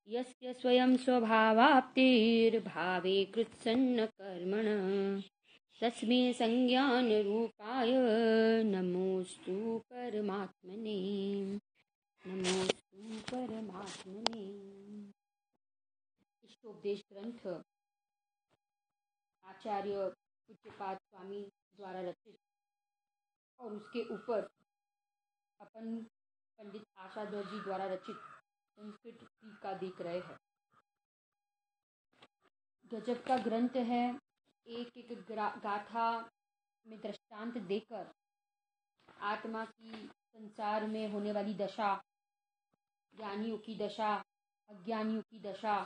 यस्य स्वयं स्वभावाप्तिर्भावे कृत्सन्न कर्मण तस्मै संज्ञानरूपाय नमोस्तु परमात्मने। नमोस्तु परमात्मने। इष्टोपदेश ग्रंथ आचार्य पूज्यपाद स्वामी द्वारा रचित और उसके ऊपर अपन पंडित आशाधर जी द्वारा रचित संस्कृत टीका देख रहे हैं। गजब का ग्रंथ है। एक एक गाथा में दृष्टांत देकर आत्मा की संसार में होने वाली दशा, ज्ञानियों की दशा, अज्ञानियों की दशा,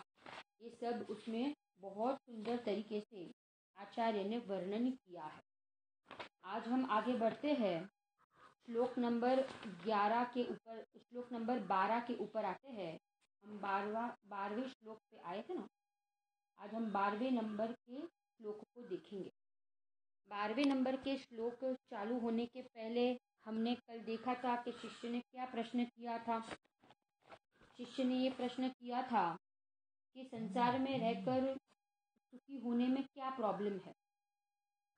ये सब उसमें बहुत सुंदर तरीके से आचार्य ने वर्णन किया है। आज हम आगे बढ़ते हैं। श्लोक नंबर 11 के ऊपर, श्लोक नंबर 12 के ऊपर आते हैं। हम 12वें श्लोक पे आए थे ना। आज हम 12वें नंबर के श्लोक को देखेंगे। 12वें नंबर के श्लोक चालू होने के पहले हमने कल देखा था कि शिष्य ने क्या प्रश्न किया था। शिष्य ने ये प्रश्न किया था कि संसार में रहकर सुखी होने में क्या प्रॉब्लम है,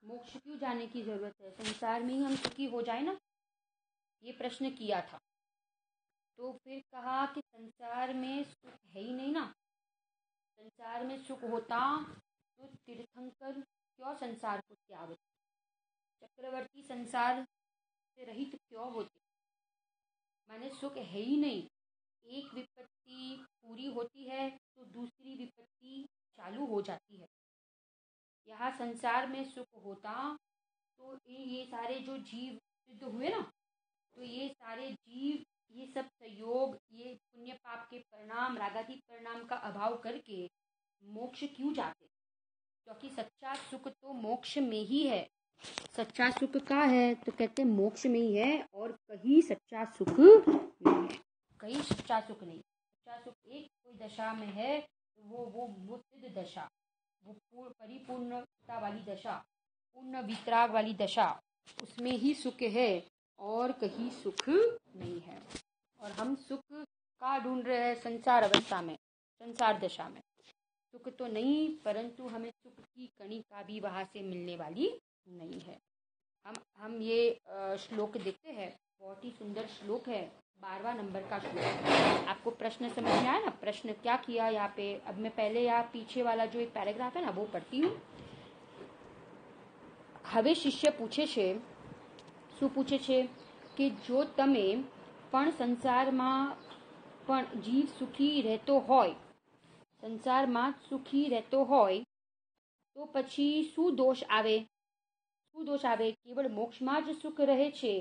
मोक्ष क्यों जाने की जरूरत है, संसार में ही हम सुखी हो जाए ना, ये प्रश्न किया था। तो फिर कहा कि संसार में सुख है ही नहीं ना। संसार में सुख होता तो तीर्थंकर क्यों संसार को त्यागते, चक्रवर्ती संसार से रहित क्यों होते। माने सुख है ही नहीं। एक विपत्ति पूरी होती है तो दूसरी विपत्ति चालू हो जाती है। यहाँ संसार में सुख होता तो ये सारे जो जीव सिद्ध हुए ना, तो ये सारे जीव, ये सब संयोग, ये पुण्य पाप के परिणाम, रागादि परिणाम का अभाव करके मोक्ष क्यों जाते। क्योंकि सच्चा सुख तो मोक्ष में ही है। सच्चा सुख का है तो कहते मोक्ष में ही है, और कहीं सच्चा सुख नहीं है। कहीं सच्चा सुख नहीं। सच्चा सुख एक कोई दशा में है, वो सिद्ध दशा, वो परिपूर्णता वाली दशा, पूर्ण वितराग वाली दशा, उसमें ही सुख है और कहीं सुख नहीं है। और हम सुख का ढूंढ रहे हैं संसार अवस्था में, संसार दशा में। सुख तो नहीं, परंतु हमें सुख की कणिका भी वहाँ से मिलने वाली नहीं है। हम ये श्लोक देखते हैं। बहुत ही सुंदर श्लोक है, 12वां नंबर का श्लोक। आपको प्रश्न समझ में आया ना, प्रश्न क्या किया यहाँ पे। अब मैं पहले यहाँ पीछे वाला जो एक पैराग्राफ है ना वो पढ़ती हूँ। હવે શિષ્ય પૂછે છે, શું પૂછે છે કે જો તમે પણ સંસારમાં પણ જીવ સુખી રહેતો હોય, સંસારમાં સુખી રહેતો હોય તો પછી શું દોષ આવે, શું દોષ આવે, કેવળ મોક્ષમાં જ સુખ રહે છે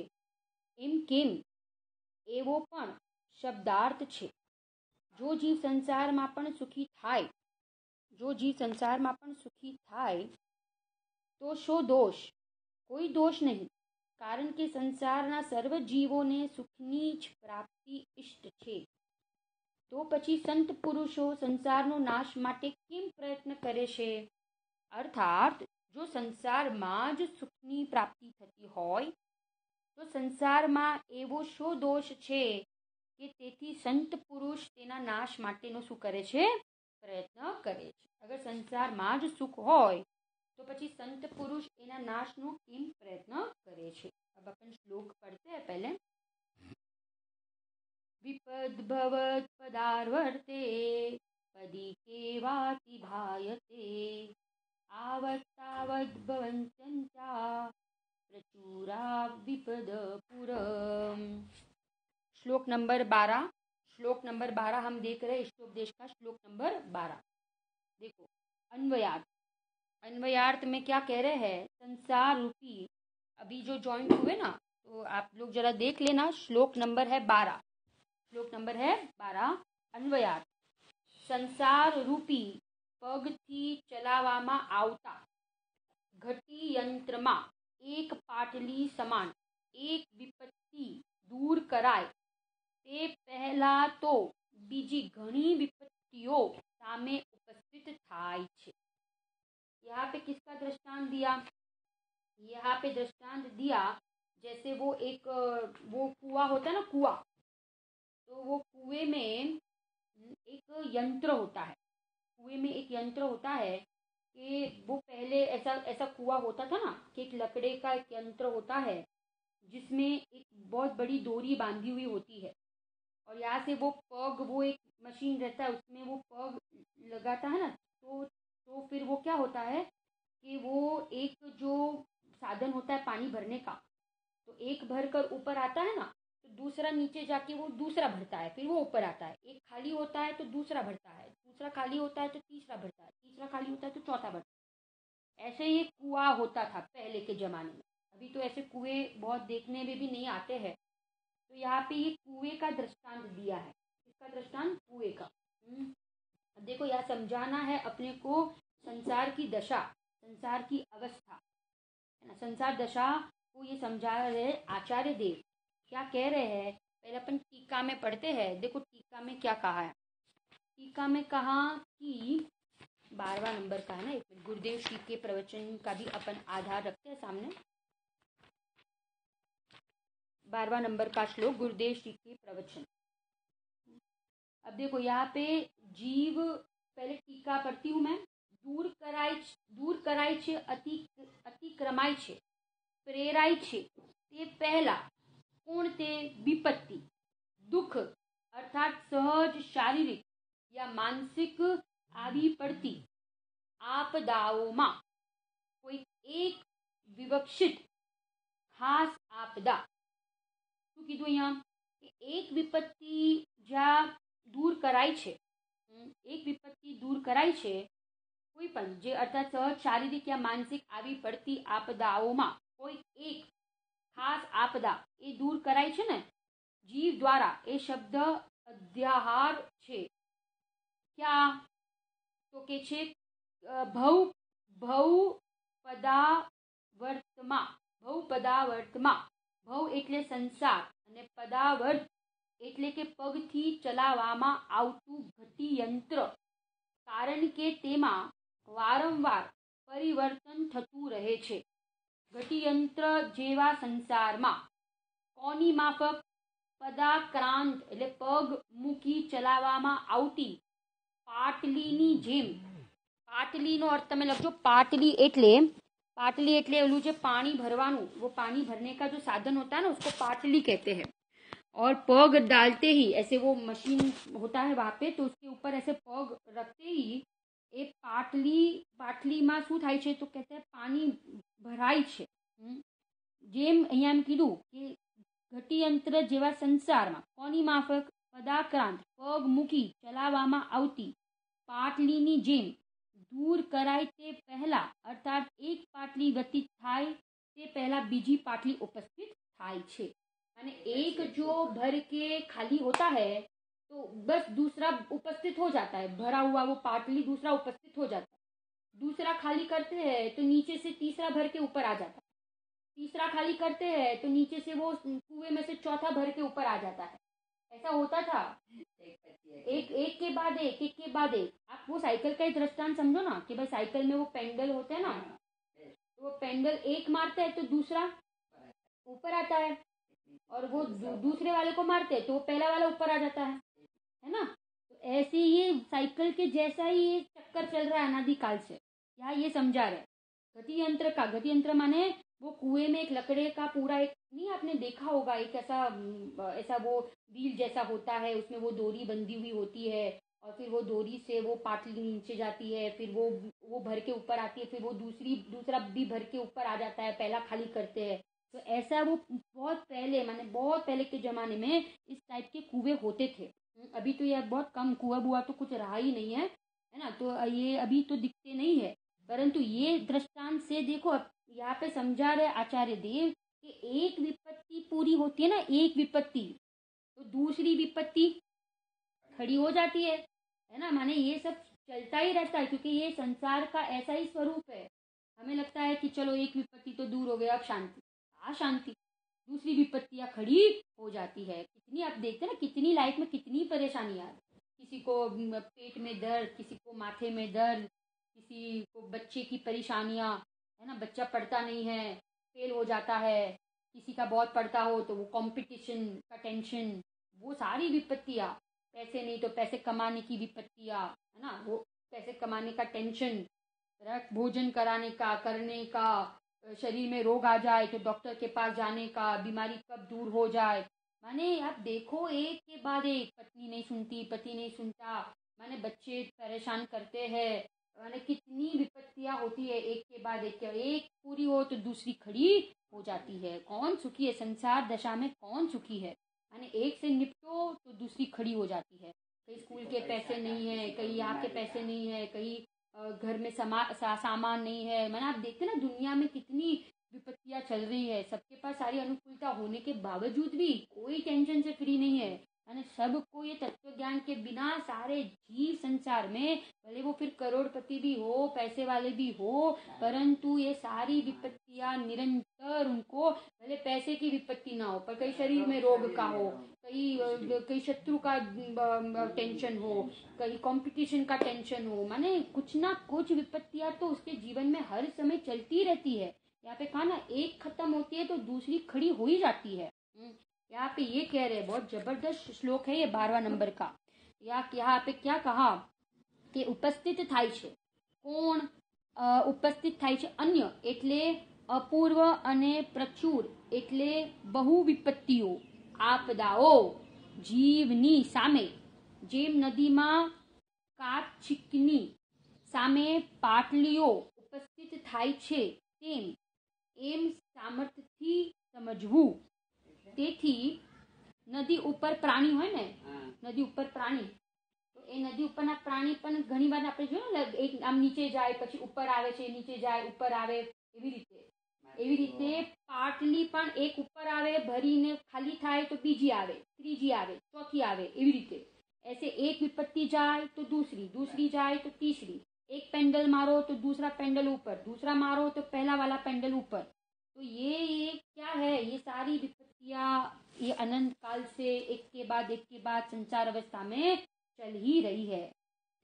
એમ કેમ, એવો પણ શબ્દાર્થ છે। જો જીવ સંસારમાં પણ સુખી થાય, જો જીવ સંસારમાં પણ સુખી થાય तो शो दोष, कोई दोष नहीं, कारण के संसाરના સર્વ જીવોને સુખની જ પ્રાપ્તિ ઇષ્ટ છે। તો પછી સંત પુરુષો સંસારનો નાશ માટે કેમ પ્રયત્ન કરે છે। અર્થાત જો સંસારમાં જ સુખની પ્રાપ્તિ થતી હોય તો સંસારમાં એવો શો દોષ છે કે તેથી સંત પુરુષ તેના નાશ માટેનો શું કરે છે, પ્રયત્ન કરે છે। અગર સંસારમાં જ સુખ હોય तो પછી संत पुरुष एना नाशनो केम प्रयत्न करे छे। अब अपन श्लोक पढ़ते हैं पहले। विपद भवत पदार्वर्ते पदी केवाति भायते आवत तावत भवन्त्यन्ता प्रचुरा विपद पुरम। श्लोक नंबर 12, श्लोक नंबर 12 हम देख रहे हैं। इष्टोपदेश का श्लोक नंबर 12 देखो। अन्वयार्थ, अन्वयार्थ में क्या कह रहे हैं, संसार रूपी, अभी जो जॉइंट हुए ना, तो आप लोग जरा देख लेना। श्लोक नंबर है 12, श्लोक नंबर है 12। अन्वयार्थ, संसार रूपी पगथी चलावामा आवता घटी यंत्रमा एक पाटली समान एक विपत्ति दूर कराय ते पहला तो बीजी घणी विपत्तिओ सामे उपस्थित थाय छे। यहाँ पे किसका दृष्टांत दिया, यहाँ पे दृष्टांत दिया जैसे वो कुआं होता है ना, कुआं, तो वो कुएं में एक एक यंत्र होता है, कुएं में एक यंत्र होता है कि वो पहले ऐसा ऐसा कुआं होता था ना कि एक लकड़े का एक यंत्र होता है जिसमें एक बहुत बड़ी डोरी बांधी हुई होती है और यहाँ से वो पग, वो एक मशीन रहता है उसमें वो पग लगाता है ना, तो फिर वो क्या होता है कि वो एक जो साधन होता है पानी भरने का, तो एक भर कर ऊपर आता है ना, तो दूसरा नीचे जाके वो दूसरा भरता है, फिर वो ऊपर आता है। एक खाली होता है तो दूसरा भरता है, दूसरा खाली होता है तो तीसरा भरता है, तीसरा खाली होता है तो चौथा भरता है। ऐसे ही कुआं होता था पहले के ज़माने में। अभी तो ऐसे कुएं बहुत देखने में भी नहीं आते हैं। तो यहाँ पे ये कुएं का दृष्टांत दिया है। इसका दृष्टांत कुएं का। अब देखो, यह समझाना है अपने को संसार की दशा, संसार की अवस्था, है ना। संसार दशा को ये समझा रहे आचार्य देव। क्या कह रहे हैं, पहले अपन टीका में पढ़ते हैं। देखो टीका में क्या कहा है। टीका में कहा कि 12वां नंबर का है ना, एक मिनट, गुरुदेव श्री के प्रवचन का भी अपन आधार रखते हैं सामने। 12वां नंबर का श्लोक, गुरुदेव श्री के प्रवचन। अब देखो यहाँ पे जीव, पहले टीका पढ़ती हूँ मैं। दूर कराय छे अतिक्रमाय छे, प्रेराय छे ते पहला कोण ते विपत्ति दुख अर्थात सहज शारीरिक या मानसिक આવી પડતી આપદાઓમાં કોઈ એક વિવક્ષિત ખાસ આપદા, શું કીધું અહીંયા કે એક વિપત્તિ જ્યાં દૂર કરાય છે, એક વિપત્તિ દૂર કરાય છે, કોઈ પણ જે અર્થાત સહજ શારીરિક યા માનસિક આવી પડતી આપદાઓમાં કોઈ એક ખાસ આપદા એ દૂર કરાય છે ને જીવ દ્વારા, એ શબ્દ અધ્યાહાર છે। क्या तो के छे भव पदावर्तमा, भव एटले संसार અને પદાવર્ત એટલે કે પગથી ચલાવવામાં આવતું ઘટી યંત્ર, કારણ કે તેમાં વારંવાર પરિવર્તન થતું રહે છે। ઘટી યંત્ર જેવા સંસારમાં કોની માફક પદાક્રાંત એટલે પગ મૂકી ચલાવવામાં આવતી પાટલીની જેમ, પાટલીનો अर्थ તમે લખજો पाटली એટલે ओलू जो पानी भरवानू, वो पानी भरने का जो साधन होता है ना उसको पाटली कहते हैं। और पग डालते ही ऐसे वो मशीन होता है वहां पे, तो उसके ऊपर ऐसे पग रखते ही एक पाटली में शू थाय छे, तो कहते हैं पानी भराय छे। जेम अहींया एम कीधुं कि घटी यंत्र जेवा संसारमा कोनी माफक पदाक्रांत पग मूकी चलाववामां आवती पाटलीनी जेम दूर कराय ते पहला, अर्थात एक पाटली व्यतीत थाय ते पहला बीजी पाटली उपस्थित थाय छे। અને एक जो भर के खाली होता है तो बस दूसरा उपस्थित हो जाता है, भरा हुआ वो पाटली दूसरा उपस्थित हो जाता है। दूसरा खाली करते हैं तो नीचे से तीसरा भर के ऊपर आ जाता है, तीसरा खाली करते हैं तो नीचे से वो कुएं में से चौथा भर के ऊपर आ जाता है। ऐसा होता था, एक के बाद एक। आप वो साइकिल का ही दृष्टांत समझो ना कि भाई साइकिल में वो पेंडल होते हैं ना, तो वो पेंडल एक मारते हैं तो दूसरा ऊपर आता है, और वो दूसरे वाले को मारते हैं तो वो पहला वाला ऊपर आ जाता है ना। तो ऐसे ये साइकिल के जैसा ही ये चक्कर चल रहा है अनादिकाल से। यहाँ ये समझा रहे गति यंत्र का। गति यंत्र माने वो कुएं में एक लकड़े का पूरा एक, नहीं आपने देखा होगा, एक ऐसा वो व्हील जैसा होता है, उसमें वो डोरी बंधी हुई होती है और फिर वो डोरी से वो पाटली नीचे जाती है, फिर वो भर के ऊपर आती है, फिर वो दूसरा भी भर के ऊपर आ जाता है, पहला खाली करते हैं। तो ऐसा वो बहुत पहले, माने बहुत पहले के ज़माने में इस टाइप के कुएं होते थे। अभी तो ये बहुत कम कुआं बुआ तो कुछ रहा ही नहीं है ना, तो ये अभी तो दिखते नहीं है। परंतु ये दृष्टांत से देखो यहाँ पे समझा रहे आचार्य देव कि एक विपत्ति पूरी होती है ना, एक विपत्ति, तो दूसरी विपत्ति खड़ी हो जाती है ना। माने ये सब चलता ही रहता है, क्योंकि ये संसार का ऐसा ही स्वरूप है। हमें लगता है कि चलो एक विपत्ति तो दूर हो गया, अब शांति, अशांति, दूसरी विपत्तियां खड़ी हो जाती है। कितनी आप देखते हैं ना, कितनी लाइफ में कितनी परेशानियां, किसी को पेट में दर्द, किसी को माथे में दर्द, किसी को बच्चे की परेशानियां, है ना, बच्चा पढ़ता नहीं है, फेल हो जाता है, किसी का बहुत पढ़ता हो तो वो कंपटीशन का टेंशन, वो सारी विपत्तियां, पैसे नहीं तो पैसे कमाने की विपत्तियां, है ना, वो पैसे कमाने का टेंशन, भोजन कराने का, करने का, शरीर में रोग आ जाए तो डॉक्टर के पास जाने का, बीमारी कब दूर हो जाए। माने आप देखो, एक के बाद एक, पत्नी नहीं सुनती, पति नहीं सुनता, माने बच्चे परेशान करते हैं, माने कितनी विपत्तियां होती है एक के बाद एक, एक पूरी हो तो दूसरी खड़ी हो जाती है। कौन सुखी है संसार दशा में, कौन सुखी है? माने एक से निपटो तो दूसरी खड़ी हो जाती है। कहीं स्कूल के पैसे नहीं है, कहीं यहाँ के पैसे नहीं है, कहीं घर में सामान नहीं है। मैंने आप देखते ना दुनिया में कितनी विपत्तियां चल रही है, सबके पास सारी अनुकूलता होने के बावजूद भी कोई टेंशन से फ्री नहीं है। मैंने सबको ये तत्व ज्ञान के बिना सारे जीव संसार में, भले वो फिर करोड़पति भी हो, पैसे वाले भी हो, परंतु ये सारी विपत्तियां निरंतर उनको, भले पैसे की विपत्ति ना हो पर कहीं शरीर में रोग का हो, कहीं शत्रु का टेंशन हो, कहीं कंपटीशन का टेंशन हो, माने कुछ ना कुछ विपत्तियां तो उसके जीवन में हर समय चलती रहती है। यहाँ पे कहा ना, एक खत्म होती है तो दूसरी खड़ी हो ही जाती है। यहाँ पे ये कह रहे, बहुत जबरदस्त श्लोक है ये 12वां नंबर का। यहाँ पे क्या कहा कि उपस्थित થાય છે કોણ? ઉપસ્થિત થાય છે અન્ય એટલે અપૂર્વ અને પ્રચુર એટલે બહુ વિપત્તિઓ, આપદાઓ જીવની સામે જેમ નદીમાં કાચીકની સામે પાટલીઓ ઉપસ્થિત થાય છે તેમ એમ સામર્થ્યથી સમજવું। તેથી નદી ઉપર પ્રાણી હોય ને, નદી ઉપર પ્રાણી, તો એ નદી ઉપરના પ્રાણી પણ ઘણી વાર આપણે જોયું ને, એક આમ નીચે જાય પછી ઉપર આવે છે, નીચે જાય ઉપર આવે, એવી રીતે પાટલી પણ એક ઉપર આવે ભરીને ખાલી થાય તો બીજી આવે, ત્રીજી આવે, ચોથી આવે, એવી રીતે ऐसे एक विपत्ति जाए तो दूसरी, दूसरी जाए तो तीसरी, एक पेंडल मारो तो दूसरा पेंडल ऊपर, दूसरा मारो तो पहला वाला पेंडल ऊपर। तो ये क्या है, ये सारी विपत्तियां ये अनंत काल से एक के बाद संसार अवस्था में चल ही रही है।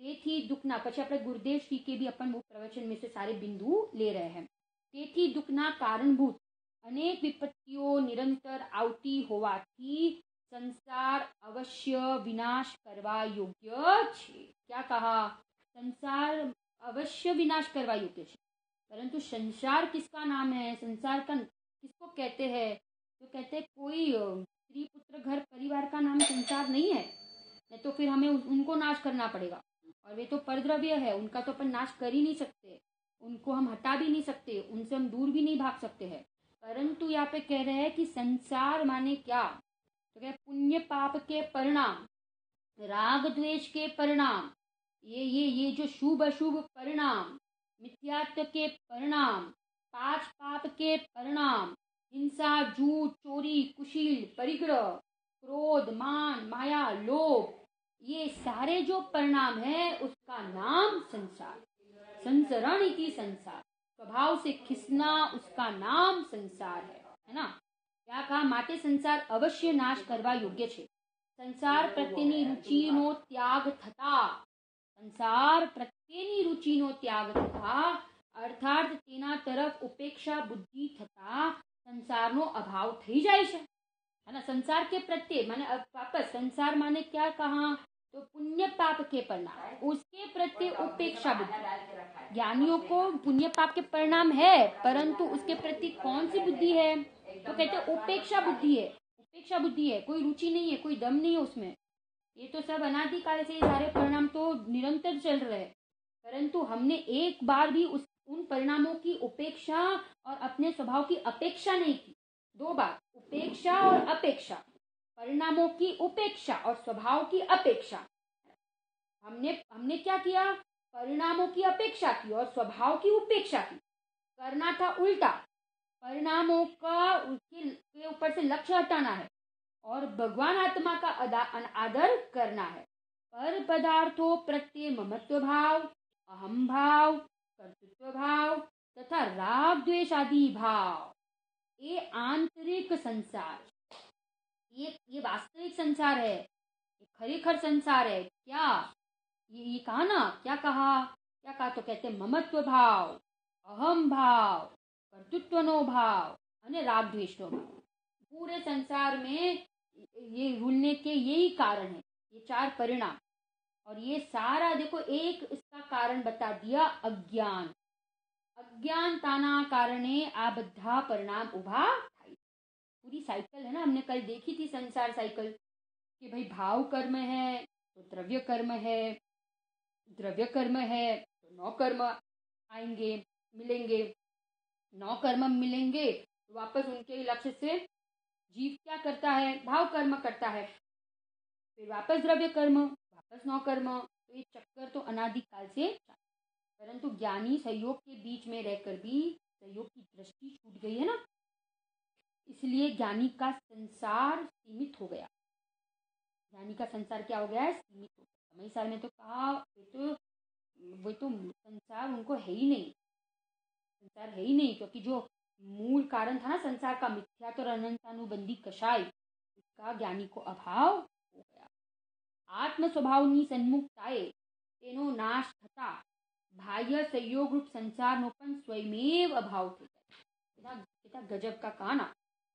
તેથી દુઃખના, પછી આપણે ગુરુદેવ શ્રી કે भी अपन वो प्रवचन में से सारे बिंदु ले रहे हैं। તેથી દુઃખના કારણભૂત અનેક વિપત્તિઓ નિરંતર આવતી હોવાથી संसार अवश्य विनाश करवा योग्य छे। क्या कहा? संसार अवश्य विनाश करवा योग्य छे। परंतु संसार किसका नाम है? संसार का किसको कहते हैं? तो कहते हैं कोई स्त्री पुत्र घर परिवार का नाम संसार नहीं है, नहीं तो फिर हमें उनको नाश करना पड़ेगा। और वे तो परद्रव्य है, उनका तो अपन नाश कर ही नहीं सकते, उनको हम हटा भी नहीं सकते, उनसे हम दूर भी नहीं भाग सकते हैं। परंतु यहाँ पे कह रहे हैं कि संसार माने क्या? तो क्या पुण्य पाप के परिणाम, राग द्वेष के परिणाम, ये जो शुभ अशुभ परिणाम, मिथ्यात्व के परिणाम, पांच पाप के परिणाम, हिंसा, झूठ, चोरी, कुशील, परिग्रह, क्रोध, मान, माया, लोभ, ये सारे जो परिणाम है उसका नाम संसार, संसरण की संसार, स्वभाव से खिसना उसका नाम संसार है ना। क्या कहा? माटे संसार अवश्य नाश करवा योग्य छे। संसार प्रत्येनी रुचिनो त्याग थता, संसार प्रत्येनी रुचिनो त्याग थता अर्थात तेना तरफ उपेक्षा बुद्धि थता संसारनो अभाव थई जाय छे, है ना। संसार के प्रत्यय माने वापस संसार माने क्या कहा? तो पुण्य पाप के परिणाम, उसके प्रति उपेक्षा बुद्धि। ज्ञानियों को पुण्य पाप के परिणाम है, परंतु उसके प्रति कौन सी बुद्धि है? तो कहते हैं उपेक्षा बुद्धि है, उपेक्षा बुद्धि है, कोई रुचि नहीं है, कोई दम नहीं है उसमें। ये तो सब अनादिकाल से सारे परिणाम तो निरंतर चल रहे हैं, परंतु हमने एक बार भी उन परिणामों की उपेक्षा और अपने स्वभाव की अपेक्षा नहीं की। दो बार उपेक्षा और अपेक्षा, परिणामों की उपेक्षा और स्वभाव की अपेक्षा। हमने क्या किया? परिणामों की अपेक्षा की और स्वभाव की उपेक्षा की। करना था उल्टा, परिणामों का उसके ऊपर से लक्ष्य हटाना है और भगवान आत्मा का आदर करना है। पर पदार्थों प्रत्यय ममत्व भाव, अहम भाव, कर्तृत्व भाव तथा राग द्वेष आदि भाव, ये आंतरिक संसार, ये वास्तविक संसार है, ये खरेखर संसार है। क्या ये कहा ना? क्या कहा? तो कहते ममत्व भाव, अहम भाव, कर्तृत्वनो भाव અને राग द्वेषनो भाव। पूरे संसार में ये भूलने के यही कारण है, ये 4 परिणाम। और ये सारा देखो एक इसका कारण बता दिया, अज्ञान। अज्ञानताना कारणे आ बधा परिणाम उभा थाय। पूरी साइकिल है ना, हमने कल देखी थी संसार साइकिल कि भाई भाव कर्म है तो द्रव्य कर्म है, द्रव्य कर्म है तो 9 कर्म आएंगे, मिलेंगे। 9 कर्म मिलेंगे तो वापस उनके लक्ष्य से जीव क्या करता है, भाव कर्म करता है, फिर वापस द्रव्य कर्म, वापस 9 कर्म। तो ये चक्कर तो अनादिकाल से, परंतु ज्ञानी सहयोग के बीच में रहकर भी सहयोग की दृष्टि छूट गई है ना, इसलिए ज्ञानी का संसार सीमित हो गया। ज्ञानी का संसार क्या हो गया है, सीमित हो गया। समय सार ने तो कहा वो तो संसार उनको है ही नहीं, संसार है ही नहीं, क्योंकि जो मूल कारण था ना संसार का, मिथ्यात्व और अनंतानुबंधी कषाय, उसका ज्ञानी को अभाव हो गया। आत्म स्वभावनी सन्मुक्ताए तेनो नाश थता बाह्य संयोग रूप संसार नो पण स्वयमेव अभाव थे। कितना गजब का कहा ना।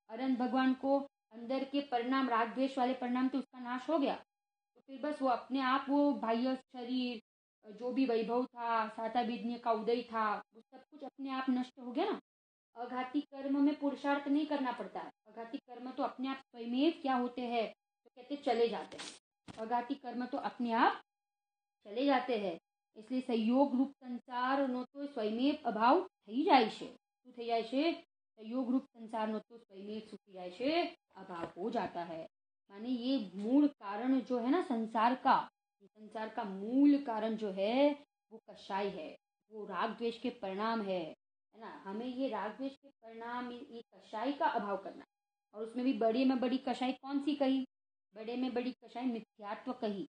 अरन भगवान को अंदर के परिणाम, राग द्वेष वाले परिणाम, तो उसका नाश हो गया, तो फिर बस वो अपने आप, वो बाह्य शरीर, जो भी वैभव था, साता विज्ञ का उदय था, वो सब कुछ अपने आप नष्ट हो गया ना। अघाती कर्म में पुरुषार्थ नहीं करना पड़ता है। अघाती कर्म तो अपने आप स्वयमेव क्या होते हैं, तो कहते चले जाते हैं। अघाती कर्म तो अपने आप चले जाते हैं। इसलिए संयोग रूप संसार नो तो स्वयमेव अभाव થઈ જાય છે। શું થઈ જાય છે? संयोग रूप संसार नो तो स्वयमेव શું થઈ જાય છે? अभाव हो जाता है। माने ये मूल कारण जो है ना संसार का मूल कारण जो है वो कषाय है, वो राग द्वेष के परिणाम है ना। हमें ये राग द्वेष के परिणाम, ये कषाय का अभाव करना है। और उसमें भी बड़े में बड़ी कषाय कौन सी कही? बड़े में बड़ी कषाय मिथ्यात्व कही।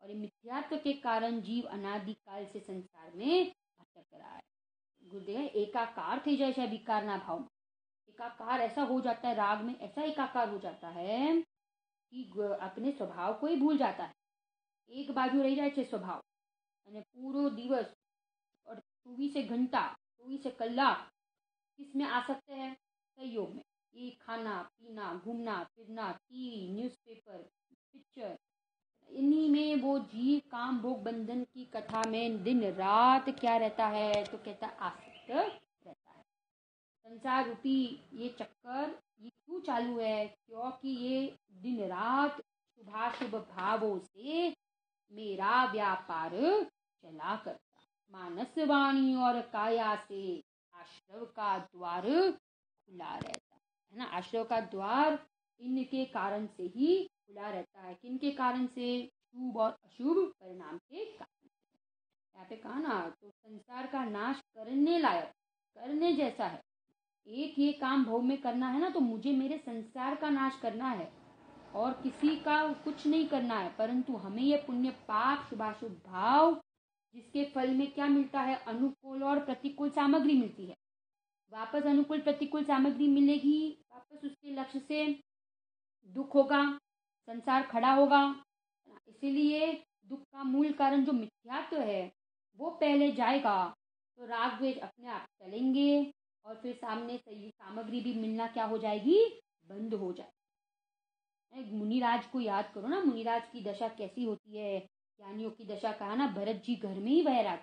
और ये मिथ्यात्व के कारण जीव अनादिकाल से संसार में भटक रहा है। गुरुदेव एकाकार થઈ જાય છે विकारना भाव। एकाकार ऐसा हो जाता है, राग में ऐसा एकाकार हो जाता है कि अपने स्वभाव को ही भूल जाता है। एक बाजू रही जाए स्वभाव, અને પૂરો દિવસ और 24 घंटा 24 कलाक किस में आ सकते हैं? संयोग में। ये खाना पीना, घूमना फिरना, टीवी, न्यूज़पेपर, पिक्चर, इन्हीं में वो जीव काम भोग बंधन की कथा में दिन रात क्या रहता है, तो कहता आसक्त रहता है। संसार रूपी ये चक्कर ये क्यों चालू है? क्योंकि ये दिन रात शुभाशुभ भावों से मेरा व्यापार चला करता। मानस वाणी और काया से आश्रव का द्वार खुला रहता है ना। आश्रव का द्वार इनके कारण से ही खुला रहता है। किनके कारण से? शुभ और अशुभ परिणाम के कारण से। यहाँ पे कहा ना, तो संसार का नाश करने लायक, करने जैसा है। एक ये काम भोग में करना है ना, तो मुझे मेरे संसार का नाश करना है और किसी का कुछ नहीं करना है। परंतु हमें ये पुण्य पाप शुभाशुभ भाव, जिसके फल में क्या मिलता है? अनुकूल और प्रतिकूल सामग्री मिलती है। वापस अनुकूल प्रतिकूल सामग्री मिलेगी, वापस उसके लक्ष्य से दुख होगा, संसार खड़ा होगा। इसीलिए दुख का मूल कारण जो मिथ्यात्व है वो पहले जाएगा, तो राग द्वेष अपने आप चलेंगे और फिर सामने सही सामग्री भी मिलना क्या हो जाएगी? बंद हो जाएगी। मुनिराज को याद करो ना, मुनिराज की दशा कैसी होती है। ज्ञानियों की दशा कहा ना, भरत जी घर में ही वैराग,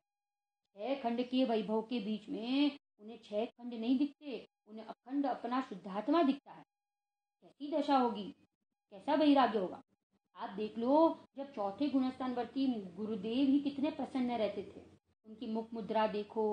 6 खंड के वैभव के बीच में उन्हें 6 खंड नहीं दिखते, उन्हें अखंड अपना शुद्धात्मा दिखता है। कैसी दशा होगी, कैसा वैराग्य होगा। आप देख लो, जब चौथे गुणस्थानवर्ती गुरुदेव ही कितने प्रसन्न रहते थे। उनकी मुख मुद्रा देखो,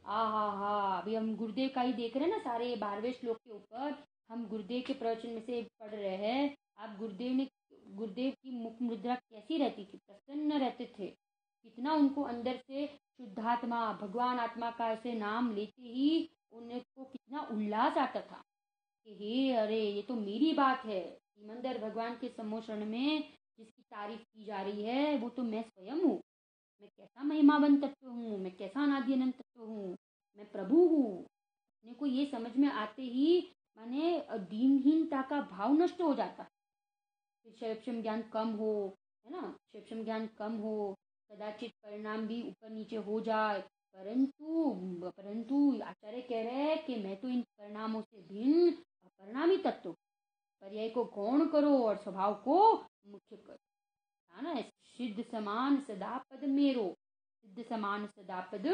हा। अभी हम गुरुदेव का ही देख रहे हैं ना, सारे 12वें श्लोक के ऊपर हम गुरुदेव के प्रवचन में से पढ़ रहे हैं। आप गुरुदेव की मुख मुद्रा कैसी रहती थी? प्रसन्न रहते थे। कितना उनको अंदर से शुद्धात्मा, भगवान आत्मा का ऐसे नाम लेते ही उनको कितना उल्लास आता था कि हे अरे ये तो मेरी बात है। सिमंदर भगवान के सम्मोषण में जिसकी तारीफ की जा रही है वो तो मैं स्वयं हूँ। मैं कैसा महिमावन तत्व हूँ, मैं कैसा अनादि अनंत तत्व हूँ, मैं प्रभु हूँ। अपने को ये समझ में आते ही माने दीनहीनता का भाव नष्ट हो जाता है। फिर क्षेम ज्ञान कम हो, है ना, क्षेम ज्ञान कम हो, कदाचित परिणाम भी ऊपर नीचे हो जाए, परंतु आचार्य कह रहे हैं कि मैं तो इन परिणामों से भिन्न अपरिणामी तत्व, पर्याय को गौण करो और स्वभाव को मुख्य करो। था ना, सिद्ध समान सदा पद मेरो, सिद्ध समान सदा पद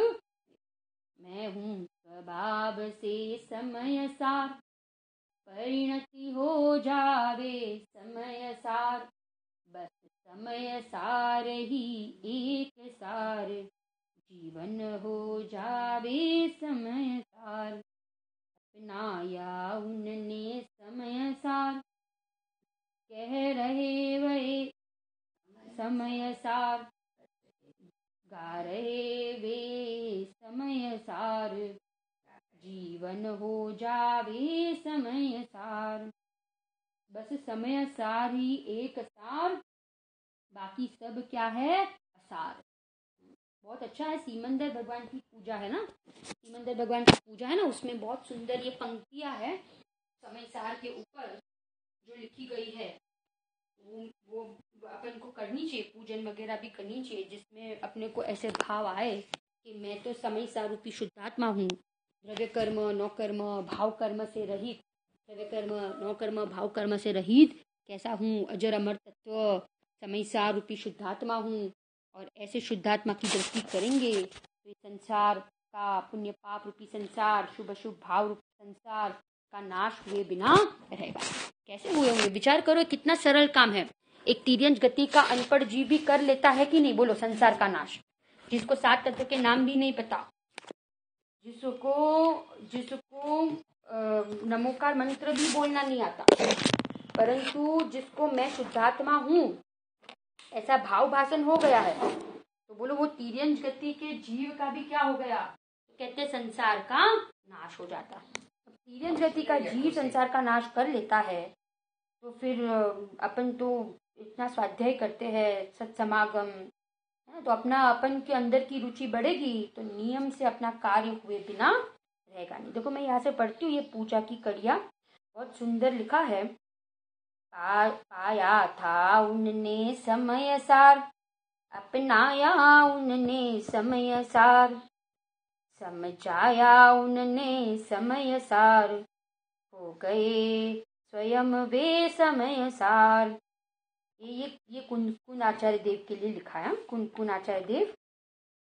मैं हूँ स्वभाव से समय सार, परिणति हो जावे समय सार, बस समय सार ही एक सार, जीवन हो जावे समय सार, अपनाया उनने समय सार, कह रहे वे समय सार, गा रहे वे समय सार, जीवन हो जावे समय सार, बस समय सार ही एक सार, बाकी सब क्या है असार। बहुत अच्छा है। सीमंदर भगवान की पूजा है ना, सीमंदर भगवान की पूजा है ना, उसमें बहुत सुंदर ये पंक्तियां है समय सार के ऊपर जो लिखी गई है, वो अपन को करनी चाहिए, पूजन वगैरह भी करनी चाहिए, जिसमें अपने को ऐसे भाव आए कि मैं तो समय सारूपी शुद्धात्मा हूँ, द्रव्य कर्म नौ कर्म भाव कर्म से रहित, द्रव्य कर्म नौ कर्म भाव कर्म से रहित कैसा हूँ, अजर अमर तत्व समय सारूपी शुद्धात्मा हूँ। और ऐसे शुद्धात्मा की दृष्टि करेंगे तो संसार का पुण्य पाप रूपी संसार, शुभ अशुभ भाव रूपी संसार का नाश हुए बिना रहेगा। कैसे हुए होंगे, विचार करो, कितना सरल काम है। एक तिर्यंच गति का अनपढ़ जीव भी कर लेता है कि नहीं, बोलो, संसार का नाश। जिसको 7 तत्व के नाम भी नहीं पता, जिसको नमोकार मंत्र भी बोलना नहीं आता, परंतु जिसको मैं शुद्धात्मा हूँ ऐसा भाव भाषण हो गया है, तो बोलो वो तिर्यंच गति के जीव का भी क्या हो गया, तो कहते संसार का नाश हो जाता है। तिर्यंच गति का जीव संसार का नाश कर लेता है, तो फिर अपन तो इतना स्वाध्याय करते हैं, सत्समागम है, तो अपना अपन के अंदर की रुचि बढ़ेगी, तो नियम से अपना कार्य हुए बिना रहेगा नहीं। देखो मैं यहाँ से पढ़ती हूँ, ये पूजा की कड़िया बहुत सुंदर लिखा है। पाया था उनने समय सार, अपनाया उनने समय सार, समझाया उनने समय सार, हो गए स्वयं वे समय सार। ये कुन आचार्य देव के लिए लिखा है, कुन आचार्य देव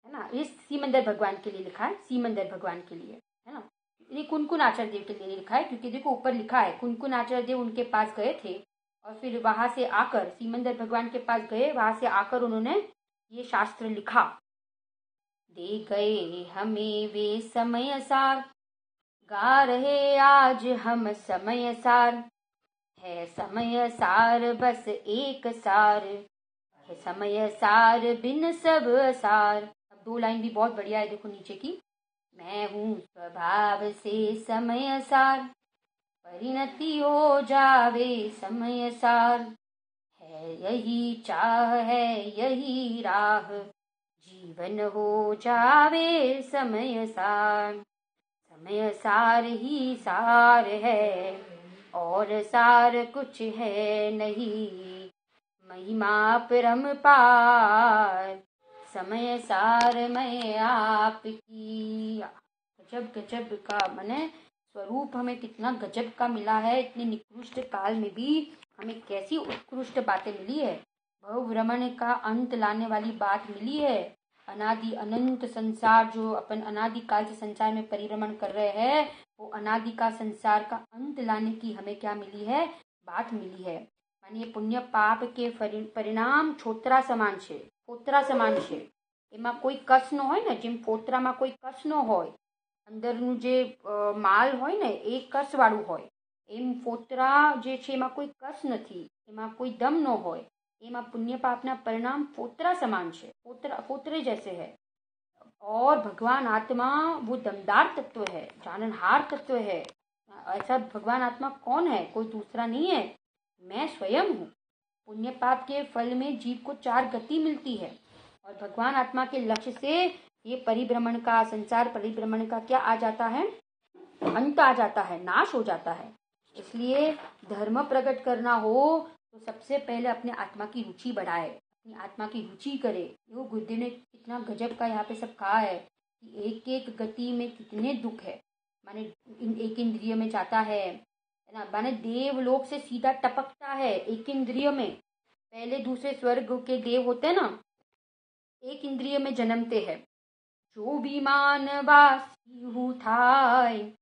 है ना, ये सीमंदर भगवान के लिए लिखा है, सीमंदर भगवान के लिए है ना, ये कुन आचार्य देव के लिए लिखा है, क्योंकि देखो ऊपर लिखा है कुन आचार्य देव उनके पास गए थे और फिर वहां से आकर सीमंदर भगवान के पास गए, वहां से आकर उन्होंने ये शास्त्र लिखा। दे गए हमें वे समय सार, गा रहे आज हम समय सार, है समय सार बस एक सार, है समय सार बिन सब सार। अब 2 लाइन भी बहुत बढ़िया है, देखो नीचे की, मैं हूँ स्वभाव से समय सार, परिणति हो जावे समय सार, है यही चाह है यही राह, जीवन हो जावे समय सार, समय सार ही सार है और सार कुछ है नहीं, महिमा परम पार, समय सार मैं आपकी। गजब का माने स्वरूप हमें कितना गजब का मिला है, इतने निकृष्ट काल में भी हमें कैसी उत्कृष्ट बातें मिली है, भवभ्रमण का अंत लाने वाली बात मिली है, अनादि अनंत संसार जो अपन अनादि काल से संसार में परिभ्रमण कर रहे हैं, वो अनादि का संसार का अंत लाने की हमें क्या मिली है, बात मिली है। मानिए पुण्य पाप के परिणाम छोतरा સમાन छे, फोतरा સમાन छे, एમાં કોઈ કસ ન હોય ને, જેમ ફોતરામાં કોઈ કસ ન હોય, અંદરનું જે માલ હોય ને એ કસ વાળું હોય, એમ ફોતરા જે છે એમાં કોઈ કસ નથી, એમાં કોઈ દમ ન હોય, એમાં પુણ્ય પાપના પરિણામ ફોતરા સમાન છે, फोतरे जैसे है। और भगवान आत्मा वो दमदार तत्व है, जाननहार तत्व है। ऐसा भगवान आत्मा कौन है, कोई दूसरा नहीं है, मैं स्वयं हूँ। पुण्य पाप के फल में जीव को 4 गति मिलती है और भगवान आत्मा के लक्ष्य से ये परिभ्रमण का, संसार परिभ्रमण का क्या आ जाता है, अंत आ जाता है, नाश हो जाता है। इसलिए धर्म प्रकट करना हो तो सबसे पहले अपने आत्मा की रुचि बढ़ाए, अपनी आत्मा की रुचि करे। वो गुरुदेव ने कितना गजब का यहाँ पे सब कहा है कि एक एक गति में कितने दुख है, माने एक इंद्रिय में जाता है ना, माने देवलोक से सीधा टपकता है एक इंद्रिय में, पहले दूसरे स्वर्ग के देव होते हैं ना, एक इंद्रिय में जन्मते हैं। जो भी मानवासी हु थाय,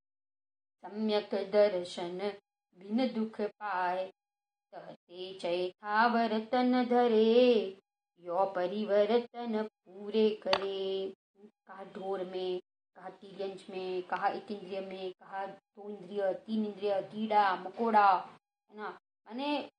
सम्यक दर्शन बिन दुख पाए। कहते चैथावर तन धरे, यो परिवर्तन पूरे करे। कहा ढोर में, कहा तिर्यंच में, कहा एक इंद्रिय में, कहा 2 इंद्रिय, 3 इंद्रिय, कीड़ा मकोड़ा, है ना। माने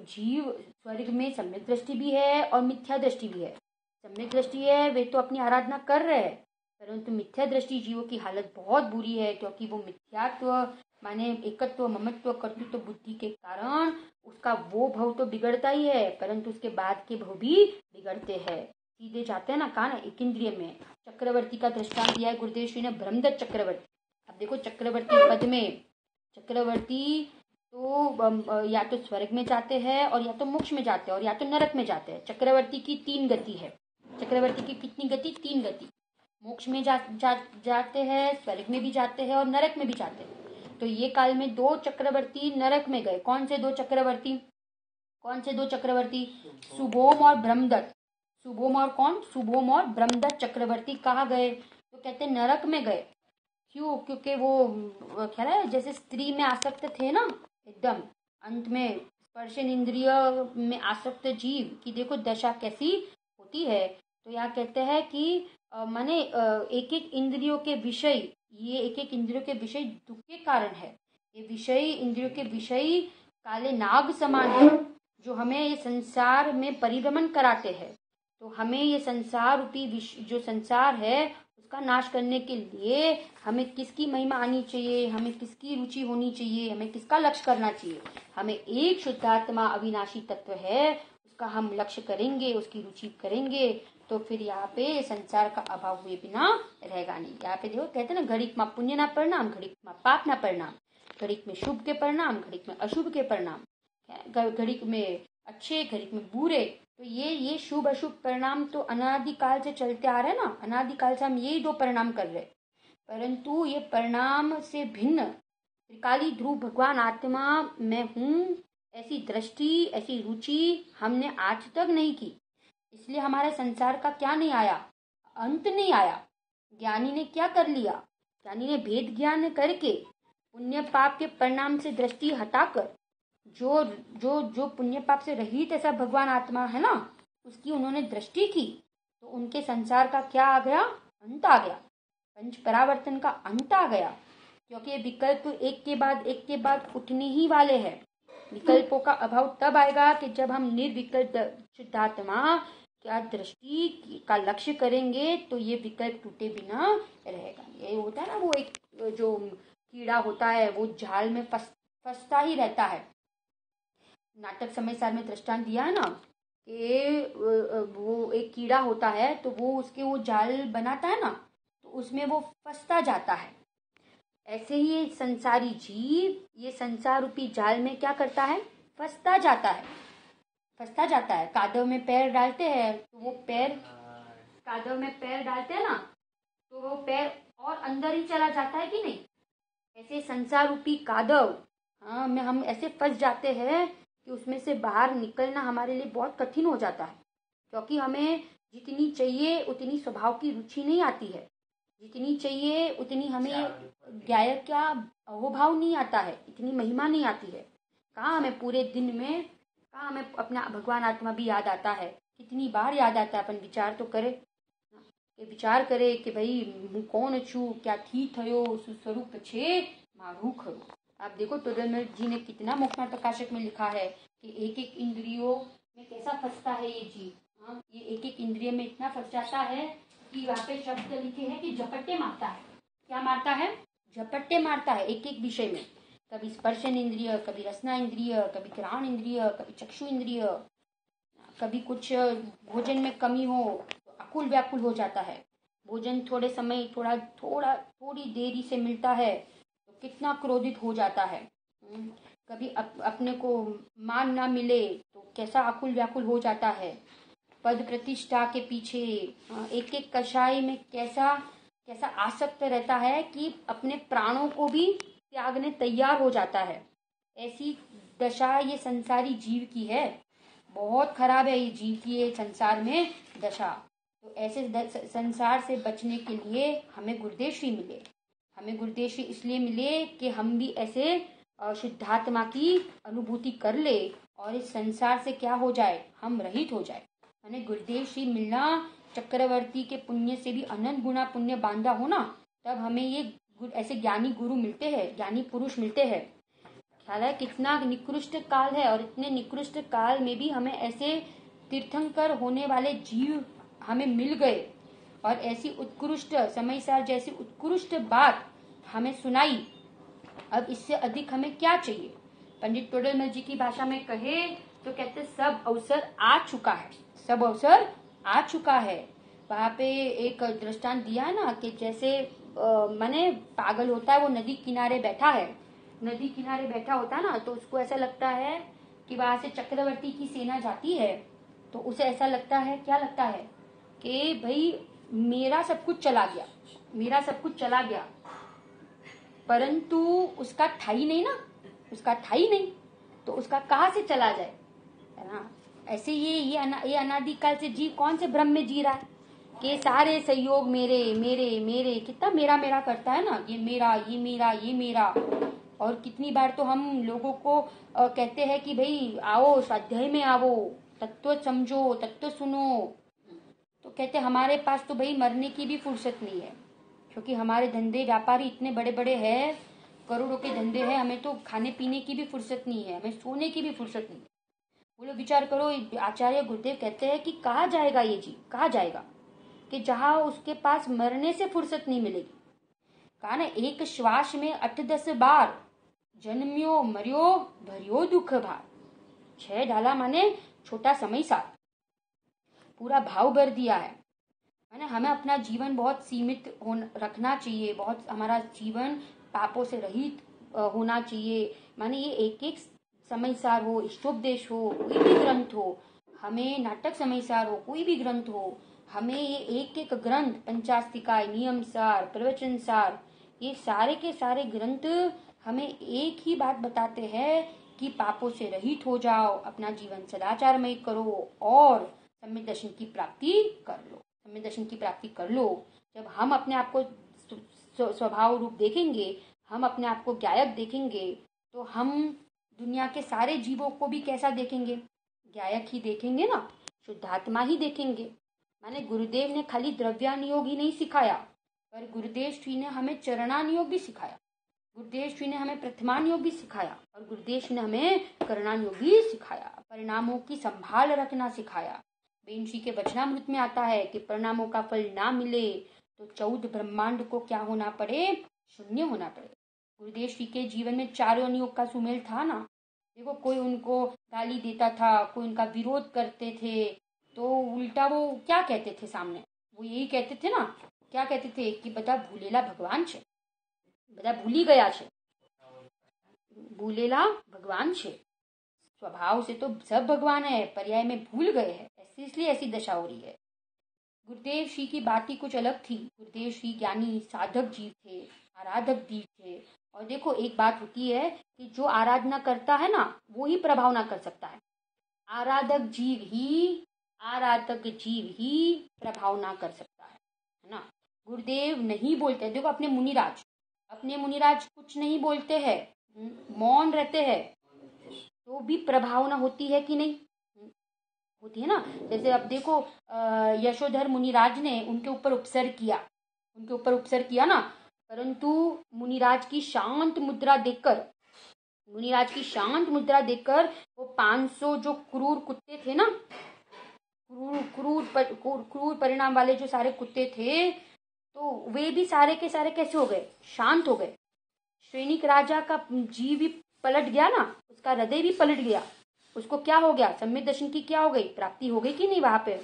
जीव स्वर्ग में सम्यक दृष्टि भी है और मिथ्या दृष्टि भी है। सम्यक दृष्टि है, वे तो अपनी आराधना कर रहे हैं, परंतु मिथ्या दृष्टि जीवों की हालत बहुत बुरी है, क्योंकि वो मिथ्यात्व माने एकत्व, ममत्व, कर्तृत्व बुद्धि के कारण उसका वो भव तो बिगड़ता ही है, परंतु उसके बाद के भव भी बिगड़ते हैं। सीधे जाते हैं ना, कहा ना एक इंद्रिय में। चक्रवर्ती का दृष्टांत दिया है गुरुदेव श्री ने, ब्रह्मदत्त चक्रवर्ती। अब देखो चक्रवर्ती पद में, चक्रवर्ती तो या तो स्वर्ग में जाते हैं और या तो मोक्ष में जाते हैं और या तो नरक में जाते हैं। चक्रवर्ती की 3 गति है। चक्रवर्ती की कितनी गति? 3 गति। मोक्ष में जाते हैं, स्वर्ग में भी जाते हैं और नरक में भी जाते हैं। तो ये काल में 2 चक्रवर्ती नरक में गए। कौन से 2 चक्रवर्ती? सुभोम और ब्रह्मदत्त। सुभोम और कौन? सुभोम और ब्रह्मदत्त चक्रवर्ती कहाँ गए? तो कहते नरक में गए। क्यों? क्योंकि वो क्या है, जैसे स्त्री में आसक्त थे ना, एकदम अंत में स्पर्शन इंद्रिय में आसक्त जीव की देखो दशा कैसी होती है। तो यहाँ कहते हैं कि माने एक एक इंद्रियों के विषय, ये एक एक इंद्रियों के विषय दुख के कारण है। ये विषय, इंद्रियों के विषय काले नाग समान है, जो हमें ये संसार में परिभ्रमण कराते हैं। तो हमें ये संसार रूपी जो संसार है उसका नाश करने के लिए हमें किसकी महिमा आनी चाहिए, हमें किसकी रुचि होनी चाहिए, हमें किसका लक्ष्य करना चाहिए? हमें एक शुद्धात्मा अविनाशी तत्व है, उसका हम लक्ष्य करेंगे, उसकी रुचि करेंगे, तो फिर यहाँ पे संसार का अभाव हुए बिना रहेगा नहीं। यहाँ पे देखो कहते हैं ना, घड़ीक में पुण्य ना परिणाम, घड़ीक में पाप ना परिणाम, घड़ीक में शुभ के परिणाम, घड़ीक में अशुभ के परिणाम, घड़ीक में अच्छे, घड़ीक में बुरे। तो ये शुभ अशुभ परिणाम तो अनादिकाल से चलते आ रहे हैं ना, अनादिकाल से हम यही 2 परिणाम कर रहे हैं, परंतु ये परिणाम से भिन्न त्रिकाली ध्रुव भगवान आत्मा मैं हूँ, ऐसी दृष्टि, ऐसी रुचि हमने आज तक नहीं की। इसलिए हमारे संसार का क्या नहीं आया? अंत नहीं आया। ज्ञानी ने क्या कर लिया? ज्ञानी ने भेद ज्ञान करके पुण्य पाप के परिणाम से दृष्टि हटाकर जो जो जो पुण्य पाप से रहित ऐसा भगवान आत्मा है ना, उसकी उन्होंने दृष्टि की, तो उनके संसार का क्या आ गया? अंत आ गया। पंच परावर्तन का अंत आ गया, क्योंकि ये विकल्प एक के बाद उठने ही वाले हैं। विकल्पों का अभाव तब आएगा कि जब हम निर्विकल्प शुद्धात्मा क्या दृष्टि का लक्ष्य करेंगे, तो ये विकल्प टूटे बिना रहेगा। ये होता है ना, वो एक जो कीड़ा होता है वो जाल में फंसता ही रहता है। नाटक समय सार में दृष्टांत दिया है ना कि वो एक कीड़ा होता है, तो वो उसके वो जाल बनाता है ना, तो उसमें वो फंसता जाता है। ऐसे ही ये संसारी जीव ये संसार रूपी जाल में क्या करता है? फंसता जाता है। कादव में पैर डालते हैं, तो वो पैर कादव में पैर डालते हैं ना, तो वो पैर और अंदर ही चला जाता है कि नहीं? ऐसे संसार रूपी कादव में हम ऐसे फंस जाते हैं कि उसमें से बाहर निकलना हमारे लिए बहुत कठिन हो जाता है, क्योंकि हमें जितनी चाहिए उतनी स्वभाव की रुचि नहीं आती है, जितनी चाहिए उतनी हमें गायक का अहोभाव नहीं आता है, इतनी महिमा नहीं आती है। कहाँ हमें पूरे दिन में, कहाँ हमें अपना भगवान आत्मा भी याद आता है? कितनी बार याद आता है? अपन विचार तो करे कि भाई હું कौन छू, क्या थी थयो स्वरूप छे मारू खरू। आप देखो टोडरमल जी ने कितना मुखमार प्रकाशक में लिखा है कि एक एक इंद्रियों में कैसा फंसता है ये जीव। ये एक एक इंद्रिय में इतना फंस जाता है कि वहाँ पे शब्द लिखे हैं कि झपट्टे मारता है। क्या मारता है? झपट्टे मारता है एक एक विषय में। कभी स्पर्शन इंद्रिय, कभी रसना इंद्रिय, कभी घ्राण इंद्रिय, कभी चक्षु इंद्रिय, कभी कुछ भोजन में कमी हो तो अकुल व्याकुल हो जाता है। भोजन थोड़े समय थोड़ी देरी से मिलता है तो कितना क्रोधित हो जाता है। कभी अपने को मान ना मिले तो कैसा अकुल व्याकुल हो जाता है। पद प्रतिष्ठा के पीछे एक एक कषाय में कैसा आसक्त रहता है कि अपने प्राणों को भी त्यागने तैयार हो जाता है। ऐसी दशा ये संसारी जीव की है। बहुत खराब है ये जीव की ये संसार में दशा। तो ऐसे संसार से बचने के लिए हमें गुरुदेव श्री मिले। हमें गुरुदेव श्री इसलिए मिले कि हम भी ऐसे शुद्धात्मा की अनुभूति कर ले और इस संसार से क्या हो जाए, हम रहित हो जाए। हमें गुरुदेव श्री मिलना, चक्रवर्ती के पुण्य से भी अनंत गुना पुण्य बांधा हो ना, तब हमें ये ऐसे ज्ञानी गुरु मिलते हैं, ज्ञानी पुरुष मिलते हैं। ख्याल है कितना निकृष्ट काल है, और इतने निकृष्ट काल में भी हमें ऐसे तीर्थंकर होने वाले जीव हमें मिल गए और ऐसी उत्कृष्ट समयसार जैसी उत्कृष्ट बात हमें सुनाई। अब इससे अधिक हमें क्या चाहिए। पंडित टोडरमल जी की भाषा में कहे तो कहते सब अवसर आ चुका है, सब अवसर आ चुका है। वहां पे एक दृष्टांत दिया है ना कि जैसे माने पागल होता है, वो नदी किनारे बैठा है, नदी किनारे बैठा होता है ना, तो उसको ऐसा लगता है कि वहां से चक्रवर्ती की सेना जाती है, तो उसे ऐसा लगता है, क्या लगता है कि भाई मेरा सब कुछ चला गया, मेरा सब कुछ चला गया, परंतु उसका था ही नहीं ना, उसका था ही नहीं, तो उसका कहाँ से चला जाए, है ना। ऐसे ये अनादिकाल से जीव कौन से भ्रम में जी रहा है कि सारे सहयोग मेरे मेरे मेरे, कितना मेरा मेरा करता है ना, ये मेरा ये मेरा ये मेरा। और कितनी बार तो हम लोगों को कहते हैं कि भाई आओ स्वाध्याय में आओ, तत्व समझो, तत्व सुनो, तो कहते हमारे पास तो भाई मरने की भी फुर्सत नहीं है, क्योंकि हमारे धंधे व्यापारी इतने बड़े बड़े हैं, करोड़ों के धंधे हैं, हमें तो खाने पीने की भी फुर्सत नहीं है, हमें सोने की भी फुर्सत नहीं है। बोलो विचार करो, आचार्य गुरुदेव कहते हैं कि कहाँ जाएगा ये जीव, कहाँ जाएगा, कि जहाँ उसके पास मरने से फुर्सत नहीं मिलेगी। कहा ना, एक श्वास में 8-10 बार जन्म्यो मरियो भरियो दुख भार। 6 डाला माने छोटा समय सा, पूरा भाव भर दिया है ना। हमें अपना जीवन बहुत सीमित रखना चाहिए, बहुत हमारा जीवन पापों से रहित होना चाहिए। माने ये एक एक समयसार हो, इष्टोपदेश हो, कोई भी ग्रंथ हो, हमें नाटक समयसार हो, कोई भी ग्रंथ हो, हमें ये एक एक ग्रंथ, पंचास्तिकाय, नियम सार, प्रवचन सार, ये सारे के सारे ग्रंथ हमें एक ही बात बताते हैं कि पापों से रहित हो जाओ, अपना जीवन सदाचारमय करो और सम्यक दर्शन की प्राप्ति कर लो, सम्यक दर्शन की प्राप्ति कर लो। जब हम अपने आप को स्वभाव रूप देखेंगे, हम अपने आप को गायक देखेंगे, तो हम दुनिया के सारे जीवों को भी कैसा देखेंगे, गायक ही देखेंगे ना, शुद्धात्मा ही देखेंगे। माने गुरुदेव ने खाली द्रव्यानुयोग ही नहीं सिखाया, पर गुरुदेव श्री ने हमें चरणानुयोग भी सिखाया, गुरुदेव श्री ने हमें प्रथमानुयोग भी सिखाया, और गुरुदेव श्री ने हमें करणानुयोग भी सिखाया, परिणामों की संभाल रखना सिखाया। बेन श्री के वचनामृत में आता है कि परिणामों का फल ना मिले तो 14 ब्रह्मांड को क्या होना पड़े, शून्य होना पड़े। गुरुदेव श्री के जीवन में 4 अनुयोग का सुमेल था ना। देखो, कोई उनको गाली देता था, कोई उनका विरोध करते थे, तो उल्टा वो क्या कहते थे सामने, वो यही कहते थे ना, क्या कहते थे कि बता भूलेला भगवान छे, बता भूली गया छे, भूलेला भगवान छे। स्वभाव से तो सब भगवान है, पर्याय में भूल गए हैं, इसलिए ऐसी दशा हो रही है। गुरुदेव श्री की बात ही कुछ अलग थी। गुरुदेव श्री ज्ञानी साधक जीव थे, आराधक जीव थे। और देखो, एक बात होती है कि जो आराधना करता है ना, वो ही प्रभाव ना कर सकता है। आराधक जीव ही प्रभाव ना कर सकता है ना। गुरुदेव नहीं बोलते, देखो अपने मुनिराज कुछ नहीं बोलते हैं, मौन रहते हैं, तो भी प्रभाव ना होती है कि नहीं होती है ना। जैसे अब देखो, यशोधर मुनिराज ने उनके ऊपर उपसर्ग किया ना, परंतु मुनिराज की शांत मुद्रा देखकर वो 500 जो क्रूर कुत्ते थे ना, क्रूर परिणाम वाले जो सारे कुत्ते थे, तो वे भी सारे के सारे कैसे हो गए, शांत हो गए। श्रेणिक राजा का जीव भी पलट गया ना, उसका हृदय भी पलट गया, उसको क्या हो गया, सम्यक दर्शन की क्या हो गई, प्राप्ति हो गई कि नहीं वहां पे।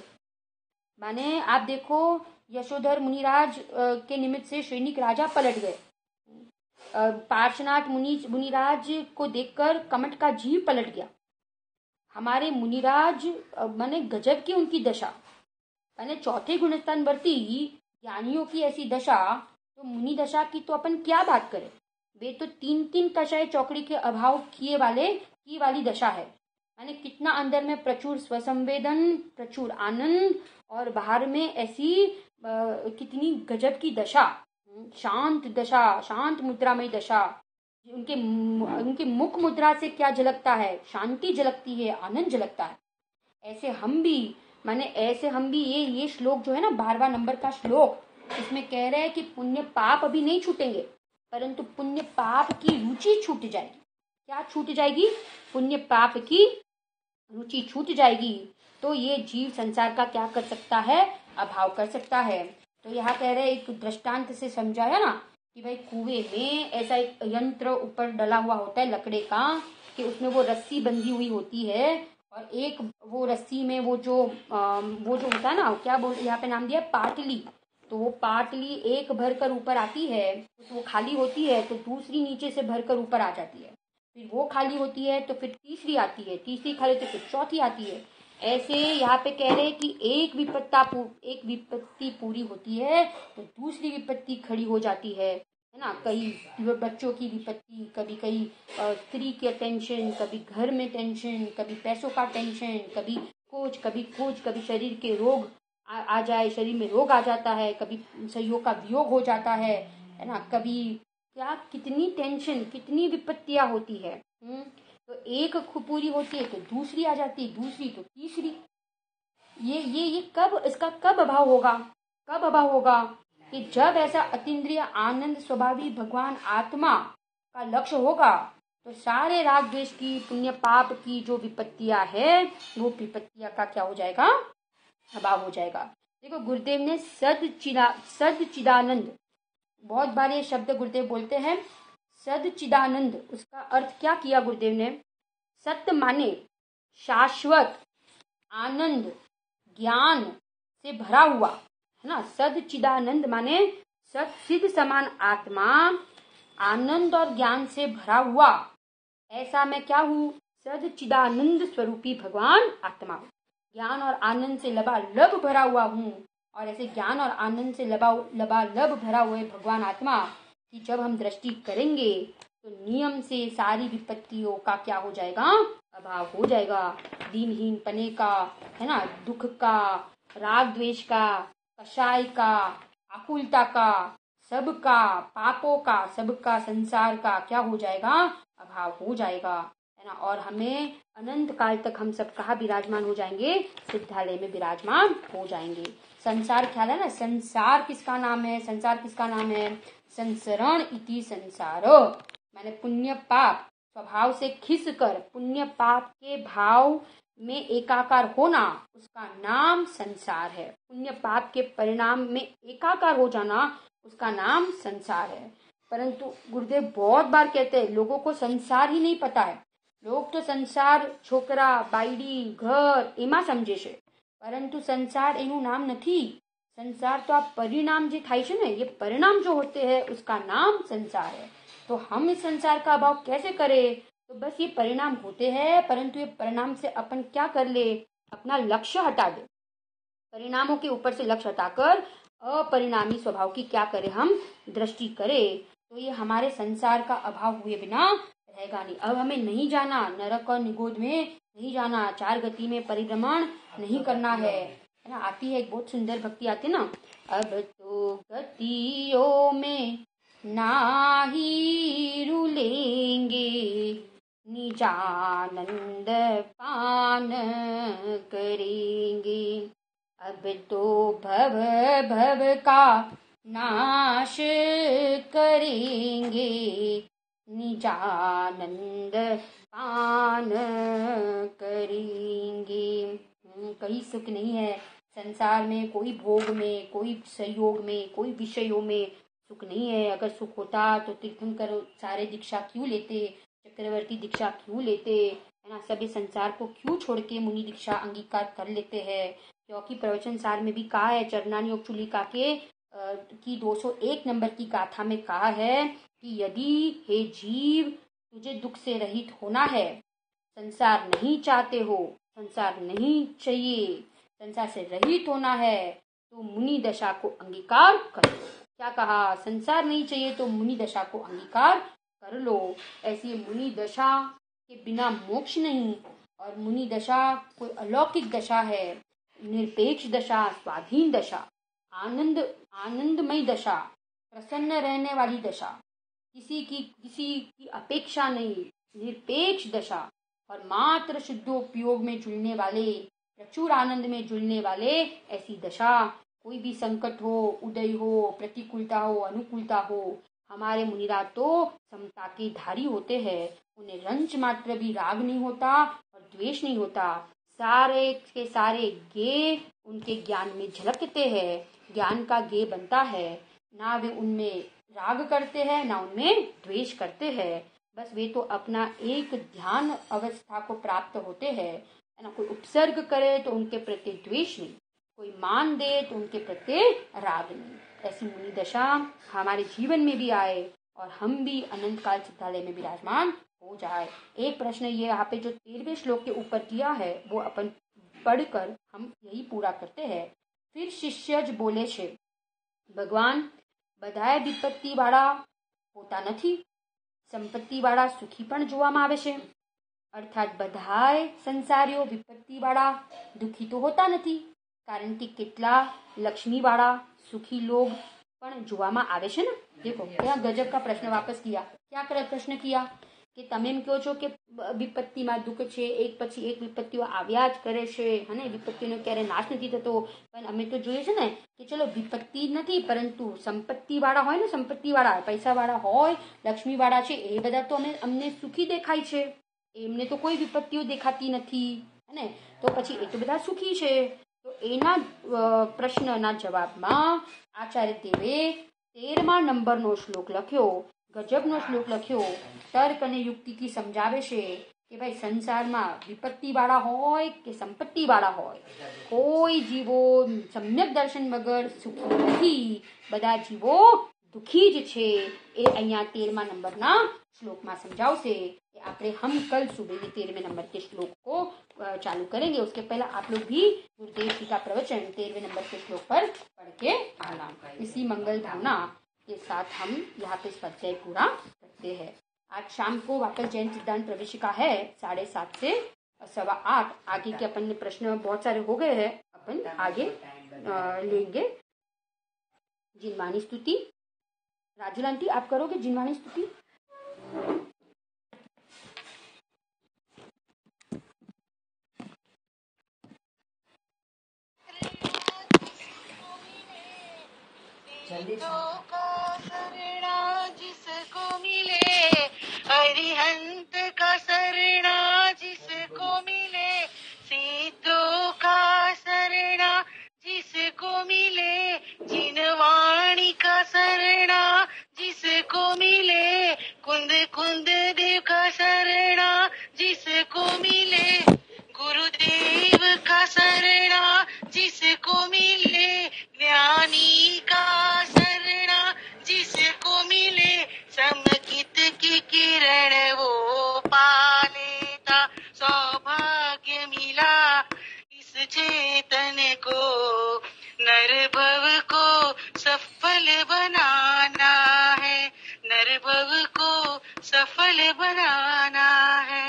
माने आप देखो, यशोधर मुनिराज के निमित्त से श्रेणिक राजा पलट गए, पार्श्वनाथ मुनिराज को देखकर कमट का जीव पलट गया। हमारे मुनिराज माने गजब की उनकी दशा, माने चौथे गुणस्थान वर्ती ज्ञानियों की ऐसी दशा, तो मुनि दशा की तो अपन क्या बात करें। वे तो 3-3 कषाय चौकड़ी के अभाव की वाली दशा है। यानी कितना अंदर में प्रचुर स्वसंवेदन, प्रचुर आनंद, और बाहर में ऐसी कितनी गजब की दशा, शांत दशा, शांत मुद्रामय दशा। उनके मुख मुद्रा से क्या झलकता है? शांति झलकती है, आनंद झलकता है। ऐसे हम भी, माने ऐसे हम भी, ये श्लोक जो है ना 12वां नंबर का श्लोक, इसमें कह रहे हैं कि पुण्य पाप अभी नहीं छूटेंगे, परंतु पुण्य पाप की रुचि छूट जाएगी। क्या छूट जाएगी? पुण्य पाप की रुचि छूट जाएगी। तो ये जीव संसार का क्या कर सकता है? अभाव कर सकता है। तो यहाँ कह रहे एक दृष्टांत से समझाया ना कि भाई कुएं में ऐसा एक यंत्र ऊपर डला हुआ होता है लकड़े का, कि उसमें वो रस्सी बंधी हुई होती है, और एक वो रस्सी में वो जो होता है ना, क्या बोल यहाँ पे नाम दिया, पाटली। तो वो पाटली एक भरकर ऊपर आती है, तो वो खाली होती है, तो दूसरी नीचे से भरकर ऊपर आ जाती है, फिर वो खाली होती है, तो फिर तीसरी आती है, तीसरी खाली तो फिर चौथी आती है। ऐसे यहाँ पे कह रहे हैं कि एक विपत्ति पूरी होती है तो दूसरी विपत्ति खड़ी हो जाती है ना। कई बच्चों की विपत्ति, कभी कई स्त्री के टेंशन, कभी घर में टेंशन, कभी पैसों का टेंशन, कभी कभी शरीर के रोग आ जाए, शरीर में रोग आ जाता है, कभी सहयोग का वियोग हो जाता है ना, कभी क्या कितनी टेंशन, कितनी विपत्तियां होती है। तो एक पूरी होती है तो दूसरी आ जाती है, दूसरी तो तीसरी। ये कब, इसका कब अभाव होगा? कब अभाव होगा? कि जब ऐसा अतीन्द्रिय आनंद स्वभावी भगवान आत्मा का लक्ष्य होगा, तो सारे राग द्वेष की, पुण्य पाप की जो विपत्तियां है, वो विपत्तियां का क्या हो जाएगा? अभाव हो जाएगा। देखो गुरुदेव ने सदचिदानंद, बहुत बार ये शब्द गुरुदेव बोलते हैं, सदचिदानंद। उसका अर्थ क्या किया गुरुदेव ने? सत्य माने शाश्वत, आनंद, ज्ञान से भरा हुआ, है ना। सदचिदानंद माने सत्सिद्ध समान आत्मा, आनंद और ज्ञान से भरा हुआ। ऐसा मैं क्या हूँ? सदचिदानंद स्वरूपी भगवान आत्मा, ज्ञान और आनंद से लबालब भरा हुआ हूँ। और ऐसे ज्ञान और आनंद से लबालब भरा हुए भगवान आत्मा की जब हम दृष्टि करेंगे, तो नियम से सारी विपत्तियों का क्या हो जाएगा? अभाव हो जाएगा। दीनहीन पने का, है ना, दुख का, राग द्वेष का, कषाय का, आकुलता का, सबका, पापों का, सबका, संसार का क्या हो जाएगा? अभाव हो जाएगा, है ना। और हमें अनंत काल तक हम सब कहाँ विराजमान हो जाएंगे? सिद्धालय में विराजमान हो जाएंगे। संसार ख्याल है ना, संसार किसका नाम है? संसार किसका नाम है? संसरण इति संसार, मैंने पुण्य पाप स्वभाव से खिसकर पुण्य पाप के भाव में एकाकार होना, उसका नाम संसार है। पुण्य पाप के परिणाम में एकाकार हो जाना, उसका नाम संसार है। परंतु गुरुदेव बहुत बार कहते हैं लोगों को संसार ही नहीं पता है। लोग तो संसार छोकरा, बायडी, घर एमा समझे છે, પરંતુ संसार એનું નામ નથી। संसार तो आप परिणाम जो થાય છે ને, ये परिणाम जो होते हैं उसका नाम संसार है। तो हम इस संसार का अभाव कैसे करें? तो बस ये परिणाम होते हैं, परंतु ये परिणाम से अपन क्या कर ले? अपना लक्ष्य हटा दे। परिणामों के ऊपर से लक्ष्य हटाकर अपरिणामी स्वभाव की क्या करें? हम दृष्टि करें। तो ये हमारे संसार का अभाव हुए बिना रहेगा नहीं। अब हमें नहीं जाना नरक और निगोद में, नहीं जाना, 4 गति में परिभ्रमण नहीं करना है ना। आती है एक बहुत सुंदर भक्ति आती है ना, अब तो गतियों में नाही रुलेंगे, निजानंद पान करेंगे। अब तो भव भव का नाश करेंगे, निजानंद पान करेंगे। कहीं सुख नहीं है संसार में, कोई भोग में, कोई सहयोग में, कोई विषयों में सुख नहीं है। अगर सुख होता तो तीर्थंकर सारे दीक्षा क्यों लेते, चक्रवर्ती दीक्षा क्यों लेते, है ना। सभी संसार को क्यों छोड़ के मुनि दीक्षा अंगीकार कर लेते हैं? क्योंकि प्रवचन सार में भी कहा है, चरणानी योग चुलिका के की 201 नंबर की गाथा में कहा है कि यदि हे जीव तुझे दुख से रहित होना है, संसार नहीं चाहते हो, संसार नहीं चाहिए, संसार से रहित होना है, तो मुनि दशा को अंगीकार कर लो। क्या कहा? संसार नहीं चाहिए तो मुनि दशा को अंगीकार कर लो। ऐसी मुनि दशा के बिना मोक्ष नहीं, और मुनि दशा कोई अलौकिक दशा है, निरपेक्ष दशा, स्वाधीन दशा, आनंदमयी दशा, प्रसन्न रहने वाली दशा, किसी की अपेक्षा नहीं, निरपेक्ष दशा और मात्र शुद्धोपयोग में जुड़ने वाले, प्रचुर आनंद में जुड़ने वाले, ऐसी दशा। कोई भी संकट हो, उदय हो, प्रतिकूलता हो, अनुकूलता हो, हमारे मुनिराज तो समता के धारी होते हैं। उन्हें रंच मात्र भी राग नहीं होता और द्वेष नहीं होता। सारे के सारे गे उनके ज्ञान में झलकते हैं, ज्ञान का गे बनता है। ना वे उनमें राग करते हैं, ना उनमें द्वेष करते हैं। बस वे तो अपना एक ध्यान अवस्था को प्राप्त होते हैं। ना कोई उपसर्ग करे तो उनके प्रति द्वेष नहीं, कोई मान दे तो उनके प्रति राग नहीं। ऐसी मुनि दशा हमारे जीवन में भी आए और हम भी अनंत काल सिद्धालय में विराजमान हो जाए। एक प्रश्न ये यहाँ पे जो 13वें श्लोक के ऊपर किया है वो अपन पढ़कर हम यही पूरा करते हैं। फिर शिष्यज बोले छे, भगवान બધાએ વિપત્તિ વાળા હોતા નથી, સંપત્તિ વાળા સુખી પણ જોવામાં આવે છે। અર્થાત બધાય સંસારીઓ વિપત્તિ વાળા દુખી તો હોતા નથી, કારણ કે કેટલા લક્ષ્મી વાળા સુખી લોग પણ જોવામાં આવે છે ને। देखो क्या गजब का प्रश्न वापस किया। क्या प्रश्न किया કે તમે એમ કહો છો કે વિપત્તિમાં દુઃખ છે, એક પછી એક વિપત્તિઓ આવ્યા જ કરે છે, અને વિપત્તિનો ક્યારે નાશ નથી થતો। પણ અમે તો જોઈએ છે ને કે ચલો વિપત્તિ નથી, પરંતુ સંપત્તિ વાળા હોય ને, સંપત્તિ વાળા પૈસા વાળા હોય, લક્ષ્મી વાળા છે, એ બધા તો અમને સુખી દેખાય છે, એમને તો કોઈ વિપત્તિઓ દેખાતી નથી, અને તો પછી એ તો બધા સુખી છે। તો એના પ્રશ્નના જવાબમાં આચાર્ય દેવે 13મા નંબરનો શ્લોક લખ્યો, ગજબનો શ્લોક લખ્યો। તર્ક અને યુક્તિથી સમજાવે છે કે ભાઈ સંસારમાં વિપત્તિ વાળા હોય કે સંપત્તિ વાળા હોય, કોઈ જીવો સમ્યક દર્શન વગર સુખી નથી, બધા જીવો दुखी ज छे। ए अहिया 13मा नंबरना श्लोकમાં समझावशे। આપણે हम कल सुबह 13वें नंबर के श्लोक को चालू करेंगे। उसके पहले आप लोग भी गुरुदेव जी का प्रवचन 13वें नंबर के श्लोक पर पढ़ के आना। इसी मंगल भावना के साथ हम यहाँ पे स्वाध्याय पूरा करते हैं। आज शाम को वापस जैन सिद्धांत प्रवेशिका है 7:30 से 8:15। आगे के अपन प्रश्न बहुत सारे हो गए हैं, अपन आगे लेंगे। जिनवाणी स्तुति राजू आंटी आप करोगे जिनवाणी स्तुति? जिसको मिले अरिहंत का शरणा, जिसको मिले सिद्धों का शरणा, जिसको मिले जिनवाणी का शरणा, जिसको मिले कुंद कुंद देव का शरणा, जिसको मिले गुरुदेव का शरणा, जिसको मिले ज्ञानी का शरणा, जिसको मिले समकित की किरण वो पा लेता। सौभाग्य मिला इस चेतन को, नरभव को सफल बनाना है, नरभव को सफल बनाना है।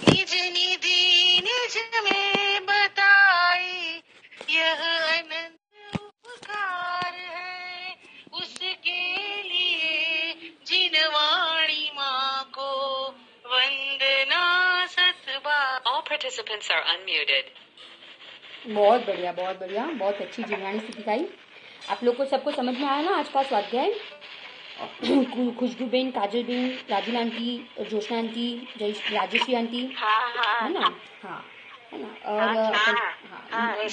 निज निधि निज में बताई यह अनंत उपकार है, उसके लिए जिनवाणी माँ को वंदना सतबार। All participants are unmuted. बहुत बढ़िया, बहुत बढ़िया, बहुत अच्छी जिनवाणी स्तुति गाई। आप लोग को सबको समझ में आया ना आज का स्वाध्याय? Khushbu ben, Kajal ben, Raju aunty, Joshna aunty, Rajeshri aunty, है ना? हाँ, है ना? और